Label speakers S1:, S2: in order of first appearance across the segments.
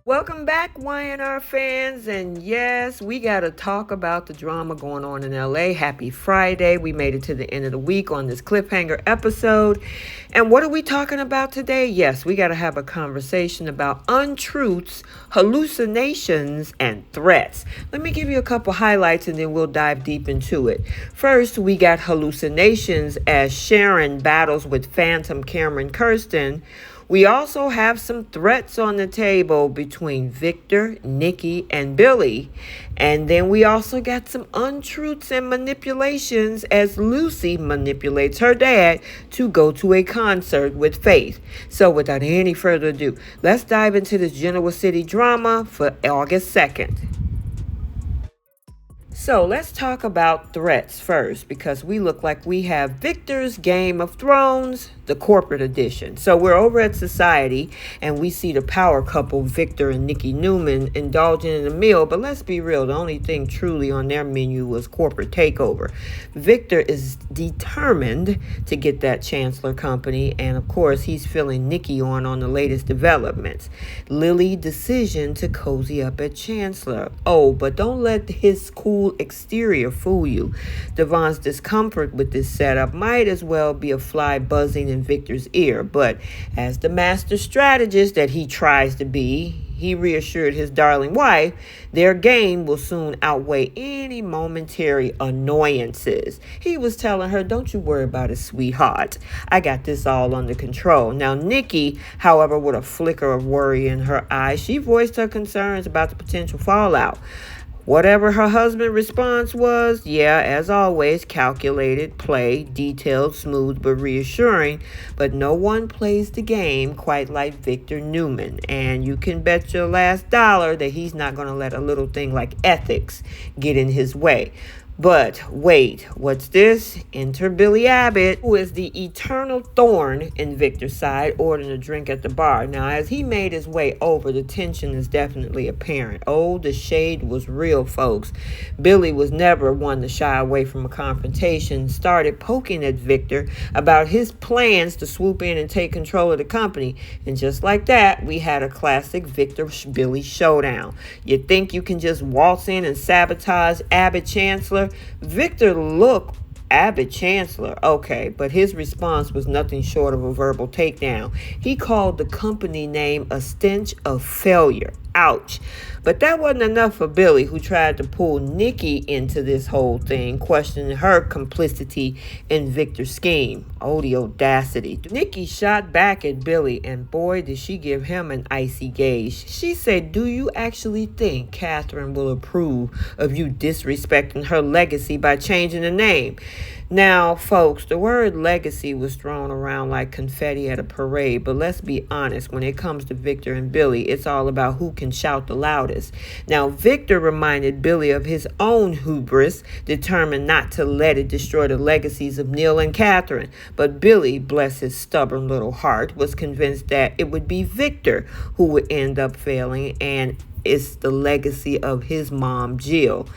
S1: Welcome back, YNR fans. And yes, we got to talk about the drama going on in LA. Happy Friday. We made it to the end of the week on this cliffhanger episode. And what are we talking about today? Yes, we got to have a conversation about untruths, hallucinations, and threats. Let me give you a couple highlights and then we'll dive deep into it. First, we got hallucinations as Sharon battles with Phantom Cameron Kirsten. We also have some threats on the table between Victor, Nikki, and Billy. And then we also got some untruths and manipulations as Lucy manipulates her dad to go to a concert with Faith. So without any further ado, let's dive into this Genoa City drama for August 2nd. So let's talk about threats first, because we look like we have Victor's Game of Thrones, the corporate edition. So we're over at Society and we see the power couple, Victor and Nikki Newman, indulging in a meal. But let's be real, the only thing truly on their menu was corporate takeover. Victor is determined to get that Chancellor company, and of course he's filling Nikki on the latest developments. Lily's decision to cozy up at Chancellor. Oh, but don't let his cool exterior fool you. Devon's discomfort with this setup might as well be a fly buzzing in Victor's ear, but as the master strategist that he tries to be, he reassured his darling wife their game will soon outweigh any momentary annoyances. He was telling her, don't you worry about it, sweetheart. I got this all under control. Now, Nikki, however, with a flicker of worry in her eyes, she voiced her concerns about the potential fallout. Whatever her husband's response was, yeah, as always, calculated, play, detailed, smooth, but reassuring. But no one plays the game quite like Victor Newman. And you can bet your last dollar that he's not going to let a little thing like ethics get in his way. But wait, what's this? Enter Billy Abbott, who is the eternal thorn in Victor's side, ordering a drink at the bar. Now, as he made his way over, the tension is definitely apparent. Oh, the shade was real, folks. Billy was never one to shy away from a confrontation, started poking at Victor about his plans to swoop in and take control of the company. And just like that, we had a classic Victor-Billy showdown. You think you can just waltz in and sabotage Abbott Chancellor? Victor looked Abbott Chancellor, okay, but his response was nothing short of a verbal takedown. He called the company name a stench of failure. Ouch. But that wasn't enough for Billy, who tried to pull Nikki into this whole thing, questioning her complicity in Victor's scheme. Oh, the audacity. Nikki shot back at Billy, and boy, did she give him an icy gaze. She said, do you actually think Catherine will approve of you disrespecting her legacy by changing the name? Now, folks, the word legacy was thrown around like confetti at a parade, but let's be honest, when it comes to Victor and Billy, it's all about who can shout the loudest. Now, Victor reminded Billy of his own hubris, determined not to let it destroy the legacies of Neil and Catherine. But Billy, bless his stubborn little heart, was convinced that it would be Victor who would end up failing, and it's the legacy of his mom, Jill.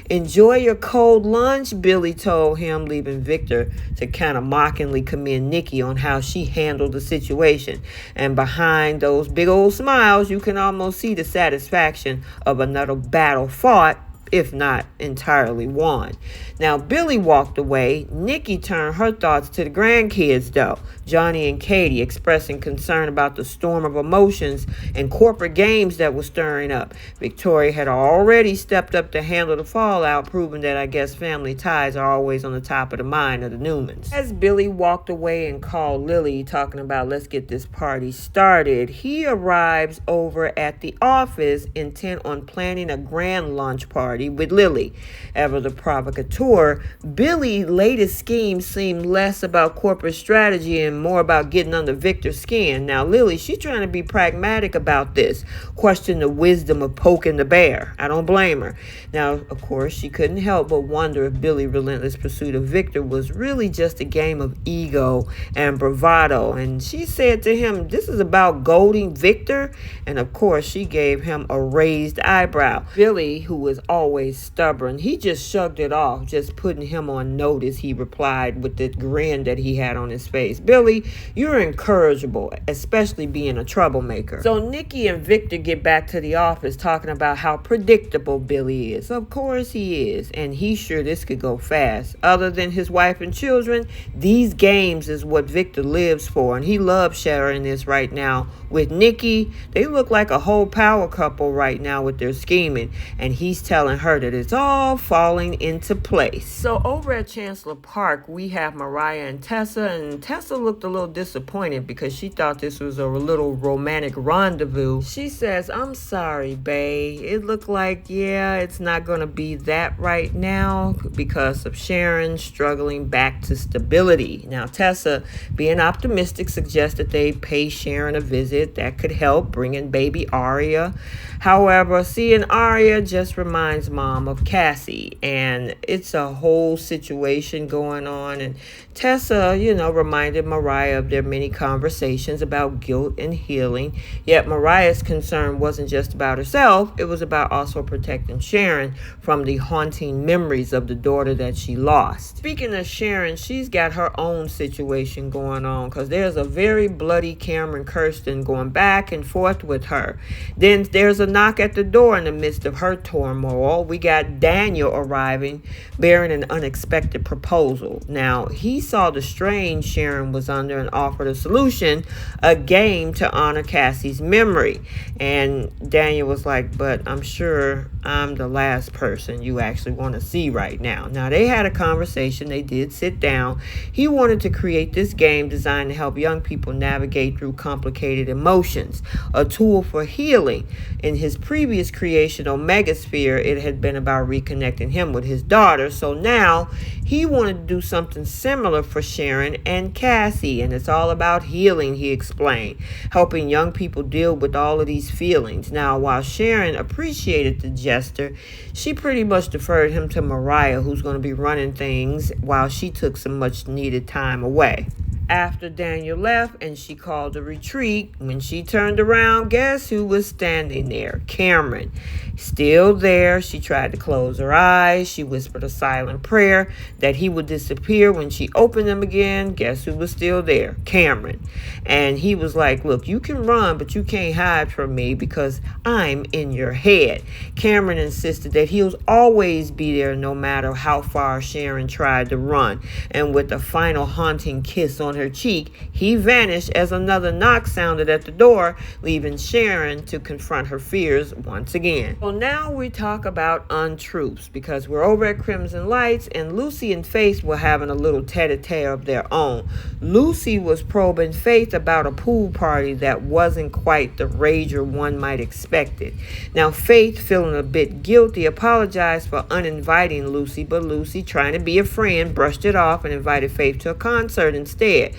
S1: Enjoy your cold lunch, Billy told him, leaving Victor to kind of mockingly commend Nikki on how she handled the situation. And behind those big old smiles, you can almost see the satisfaction of another battle fought, if not entirely won. Now, Billy walked away. Nikki turned her thoughts to the grandkids, though. Johnny and Katie expressing concern about the storm of emotions and corporate games that was stirring up. Victoria had already stepped up to handle the fallout, proving that I guess family ties are always on the top of the mind of the Newmans. As Billy walked away and called Lily, talking about let's get this party started, he arrives over at the office intent on planning a grand lunch party with Lily. Ever the provocateur, Billy's latest scheme seemed less about corporate strategy and more about getting under Victor's skin. Now, Lily, she's trying to be pragmatic about this, question the wisdom of poking the bear. I don't blame her. Now, of course, she couldn't help but wonder if Billy's relentless pursuit of Victor was really just a game of ego and bravado. And she said to him, this is about goading Victor. And of course, she gave him a raised eyebrow. Billy, who was always stubborn, he just shrugged it off, just putting him on notice. He replied with the grin that he had on his face. Billy, Clearly, you're incorrigible, especially being a troublemaker. So Nikki and Victor get back to the office talking about how predictable Billy is. Of course he is, and he's sure this could go fast. Other than his wife and children, these games is what Victor lives for, and he loves sharing this right now with Nikki. They look like a whole power couple right now with their scheming, and he's telling her that it's all falling into place. So over at Chancellor Park, we have Mariah and Tessa, and Tessa looked a little disappointed because she thought this was a little romantic rendezvous. She says, "I'm sorry, bae. It looked like, it's not going to be that right now because of Sharon struggling back to stability." Now, Tessa, being optimistic, suggests that they pay Sharon a visit. That could help bring in baby Aria. However, seeing Aria just reminds Mom of Cassie, and it's a whole situation going on. And Tessa, reminded Mariah of their many conversations about guilt and healing. Yet Mariah's concern wasn't just about herself, it was about also protecting Sharon from the haunting memories of the daughter that she lost. Speaking of Sharon, she's got her own situation going on because there's a very bloody Cameron Kirsten going back and forth with her. Then there's a knock at the door in the midst of her turmoil. We got Daniel arriving, bearing an unexpected proposal. Now, he saw the strain Sharon was under and offered a solution, a game to honor Cassie's memory. And Daniel was like, "But I'm sure I'm the last person you actually want to see right now." Now, they had a conversation. They did sit down. He wanted to create this game designed to help young people navigate through complicated emotions, a tool for healing. In his previous creation, Omega Sphere, it had been about reconnecting him with his daughter. So now he wanted to do something similar for Sharon and Cassie, and it's all about healing, he explained, helping young people deal with all of these feelings. Now, while Sharon appreciated the gesture, she pretty much deferred him to Mariah, who's going to be running things while she took some much needed time away. After Daniel left and she called a retreat, when she turned around, guess who was standing there? Cameron. Still there. She tried to close her eyes. She whispered a silent prayer that he would disappear. When she opened them again, guess who was still there? Cameron. And he was like, "Look, you can run, but you can't hide from me because I'm in your head." Cameron insisted that he'll always be there no matter how far Sharon tried to run. And with a final haunting kiss on her cheek, he vanished as another knock sounded at the door, leaving Sharon to confront her fears once again. So now we talk about untruths because we're over at Crimson Lights, and Lucy and Faith were having a little tete-a-tete of their own. Lucy was probing Faith about a pool party that wasn't quite the rager one might expect it. Now, Faith, feeling a bit guilty, apologized for uninviting Lucy, but Lucy, trying to be a friend, brushed it off and invited Faith to a concert instead.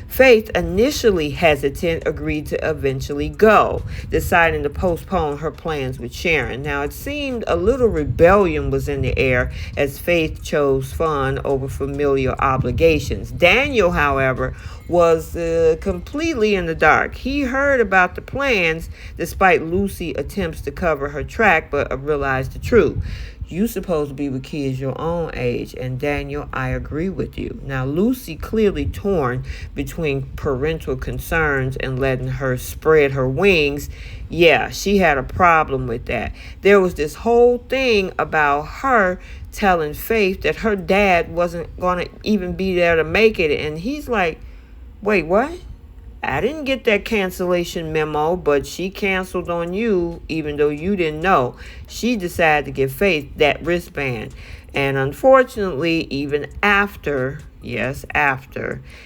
S1: Faith, initially hesitant, agreed to eventually go, deciding to postpone her plans with Sharon. Now, it seemed a little rebellion was in the air as Faith chose fun over familiar obligations. Daniel, however, was completely in the dark. He heard about the plans despite Lucy's attempts to cover her track, but realized the truth. "You supposed to be with kids your own age, and Daniel, I agree with you." Now, Lucy, clearly torn between parental concerns and letting her spread her wings, she had a problem with that. There was this whole thing about her telling Faith that her dad wasn't going to even be there to make it, and he's like, "Wait, what? I didn't get that cancellation memo, but she canceled on you even though you didn't know." She decided to give Faith that wristband. And unfortunately, even after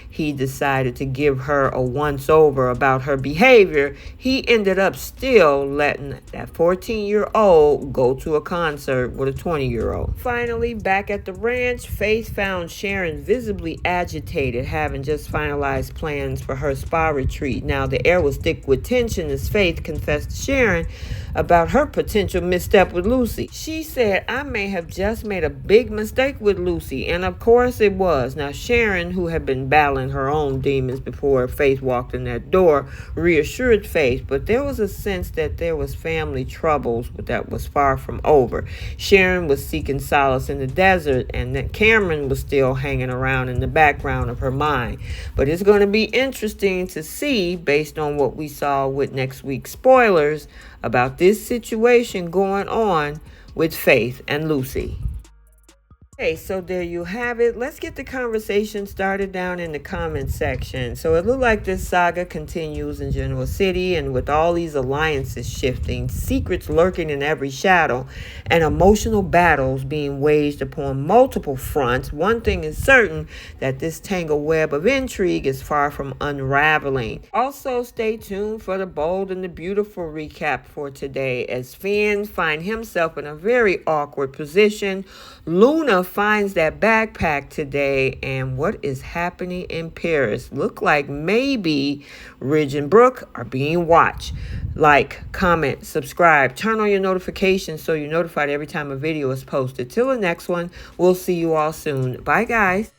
S1: he decided to give her a once-over about her behavior, he ended up still letting that 14-year-old go to a concert with a 20-year-old. Finally, back at the ranch, Faith found Sharon visibly agitated, having just finalized plans for her spa retreat. Now, the air was thick with tension as Faith confessed to Sharon about her potential misstep with Lucy. She said, "I may have just made a big mistake with Lucy," and of course it was. Now, Sharon, who had been battling her own demons before Faith walked in that door, reassured Faith, but there was a sense that there was family troubles that was far from over. Sharon was seeking solace in the desert, and that Cameron was still hanging around in the background of her mind. But it's going to be interesting to see, based on what we saw with next week's spoilers, about this situation going on with Faith and Lucy. Okay, so there you have it. Let's get the conversation started down in the comment section. So it looked like this saga continues in Genoa City, and with all these alliances shifting, secrets lurking in every shadow, and emotional battles being waged upon multiple fronts, one thing is certain, that this tangled web of intrigue is far from unraveling. Also, stay tuned for the bold and the beautiful recap for today, as Finn finds himself in a very awkward position. Luna finds that backpack today, and what is happening in Paris? Look like maybe Ridge and Brooke are being watched. Like, comment, subscribe, turn on your notifications so you're notified every time a video is posted. Till the next one, we'll see you all soon. Bye, guys.